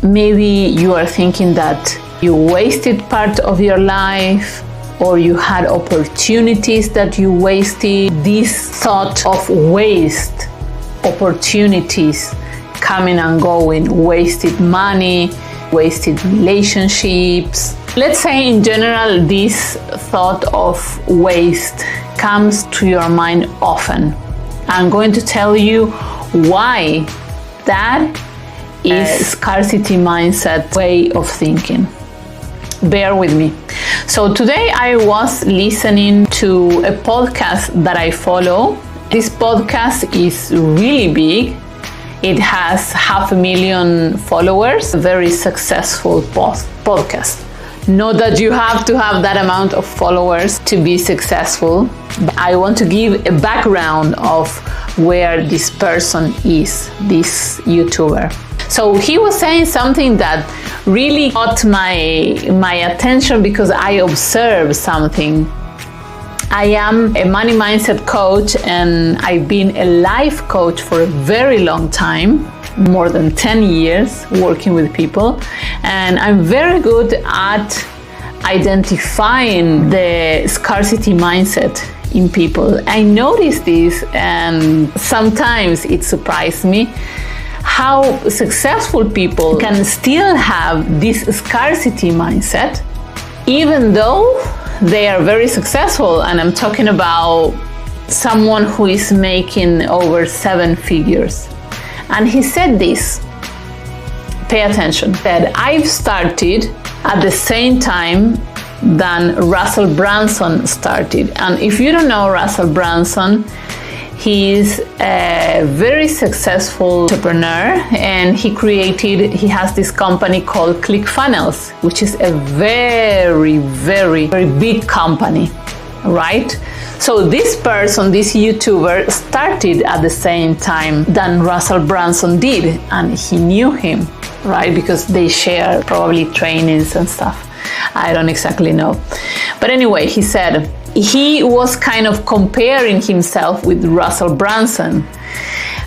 Maybe you are thinking that you wasted part of your life, or you had opportunities that you wasted. This thought of waste, opportunities coming and going, wasted money, wasted relationships. Let's say in general, this thought of waste comes to your mind often. I'm going to tell you why that is scarcity mindset way of thinking. Bear with me. So today I was listening to a podcast that I follow. This podcast is really big. It has 500,000 followers, a very successful podcast. Not that you have to have that amount of followers to be successful, but I want to give a background of where this person is, this YouTuber. So he was saying something that really caught my attention because I observed something. I am a money mindset coach, and I've been a life coach for a very long time, more than 10 years working with people, and I'm very good at identifying the scarcity mindset in people. I noticed this, and sometimes it surprised me how successful people can still have this scarcity mindset even though they are very successful. And I'm talking about someone who is making over 7 figures. And he said this, pay attention, that I've started at the same time than Russell Brunson started. And if you don't know Russell Brunson, he's a very successful entrepreneur, and he has this company called ClickFunnels, which is a very, very, very big company, right? So this person, this YouTuber, started at the same time than Russell Brunson did, and he knew him, right? Because they share probably trainings and stuff. I don't exactly know. But anyway, he said he was kind of comparing himself with Russell Brunson.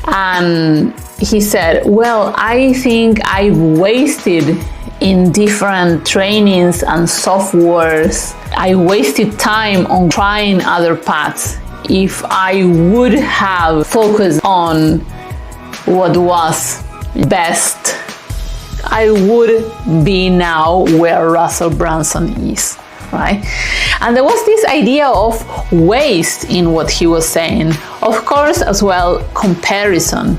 And he said, well, I think I wasted in different trainings and softwares. I wasted time on trying other paths. If I would have focused on what was best, I would be now where Russell Brunson is, right? And there was this idea of waste in what he was saying. Of course, as well, comparison,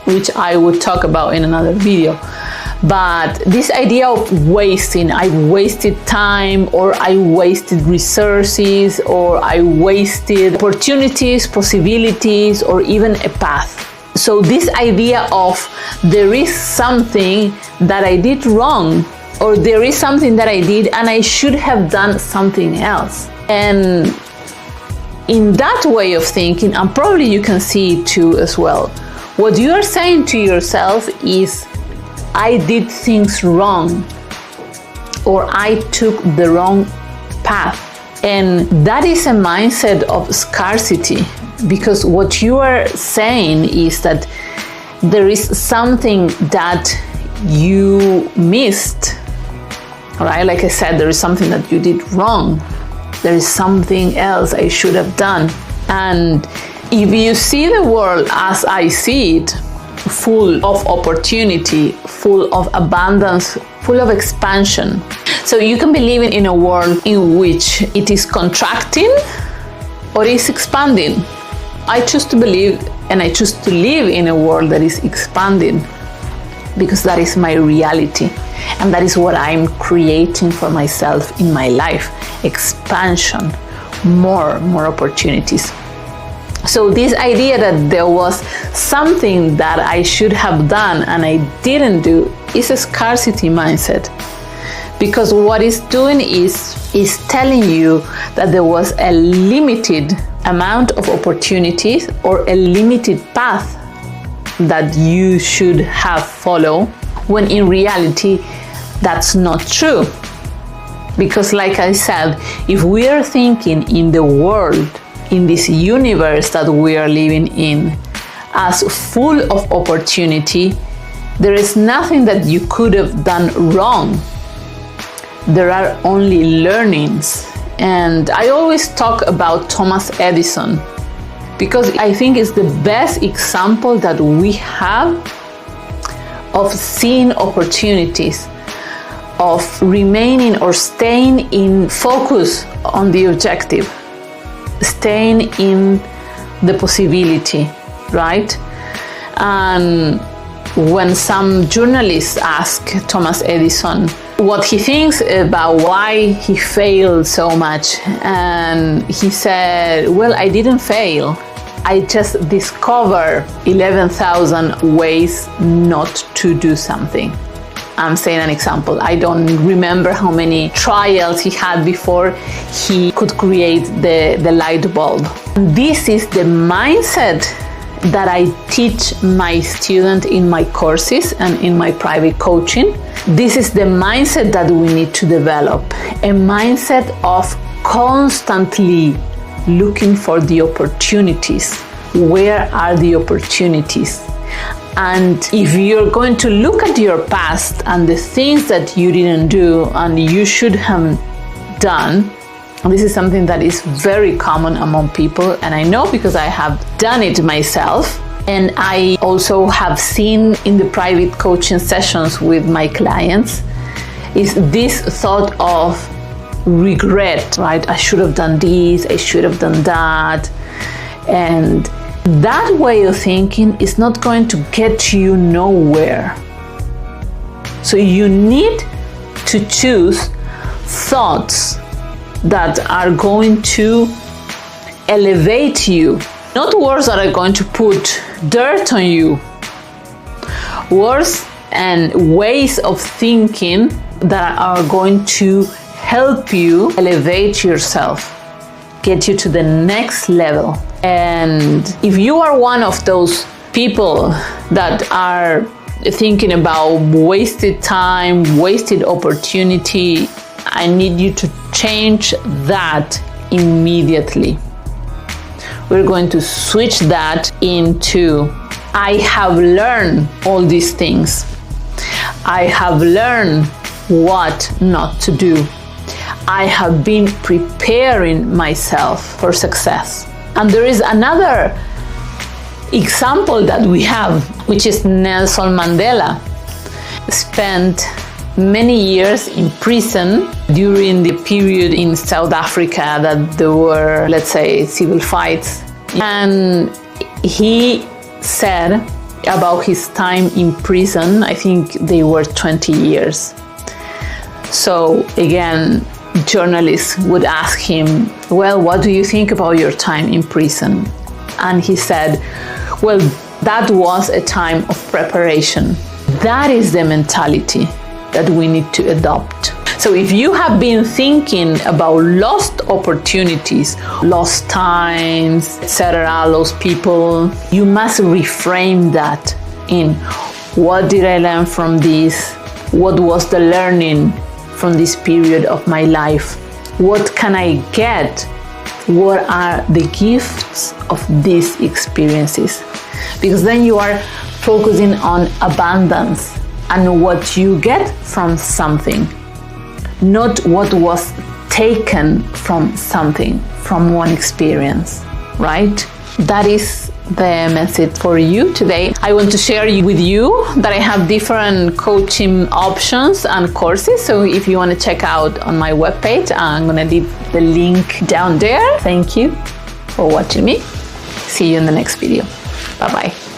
which I would talk about in another video. But this idea of wasting, I wasted time, or I wasted resources, or I wasted opportunities, possibilities, or even a path. So this idea of there is something that I did wrong, or there is something that I did and I should have done something else. And in that way of thinking, and probably you can see it too as well, what you are saying to yourself is, I did things wrong, or I took the wrong path. And that is a mindset of scarcity, because what you are saying is that there is something that you missed, right? Like I said, there is something that you did wrong. There is something else I should have done. And if you see the world as I see it, full of opportunity, full of abundance, full of expansion. So you can be living in a world in which it is contracting or is expanding. I choose to believe, and I choose to live in a world that is expanding, because that is my reality, and that is what I'm creating for myself in my life. Expansion, more opportunities. So this idea that there was something that I should have done and I didn't do is a scarcity mindset. Because what it's doing is telling you that there was a limited amount of opportunities or a limited path that you should have followed, when in reality that's not true. Because like I said, if we are thinking in the world, in this universe that we are living in, as full of opportunity, There is nothing that you could have done wrong. There are only learnings. And I always talk about Thomas Edison because I think it's the best example that we have of seeing opportunities, of remaining or staying in focus on the objective, staying in the possibility, right? And when some journalists ask Thomas Edison what he thinks about why he failed so much, and he said, well, I didn't fail. I just discovered 11,000 ways not to do something. I'm saying an example. I don't remember how many trials he had before he could create the light bulb. This is the mindset that I teach my students in my courses and in my private coaching. This is the mindset that we need to develop, a mindset of constantly looking for the opportunities. Where are the opportunities? And if you're going to look at your past and the things that you didn't do and you should have done, this is something that is very common among people, and I know because I have done it myself. And I also have seen in the private coaching sessions with my clients is this thought of regret, right? I should have done this, I should have done that. And that way of thinking is not going to get you nowhere. So you need to choose thoughts that are going to elevate you, not words that are going to put dirt on you. Words and ways of thinking that are going to help you elevate yourself, get you to the next level. And if you are one of those people that are thinking about wasted time, wasted opportunity, I need you to change that immediately. We're going to switch that into, I have learned all these things. I have learned what not to do. I have been preparing myself for success. And there is another example that we have, which is Nelson Mandela. Spent many years in prison during the period in South Africa that there were, let's say, civil fights. And he said about his time in prison, I think they were 20 years. So again, journalists would ask him, well, what do you think about your time in prison? And he said, well, that was a time of preparation. That is the mentality that we need to adopt. So if you have been thinking about lost opportunities, lost times, etc., lost people, you must reframe that in, what did I learn from this? What was the learning from this period of my life? What can I get? What are the gifts of these experiences? Because then you are focusing on abundance and what you get from something, not what was taken from something, from one experience, right? That is the message for you today. I want to share with you that I have different coaching options and courses. So if you want to check out on my webpage, I'm going to leave the link down there. Thank you for watching me. See you in the next video. Bye-bye.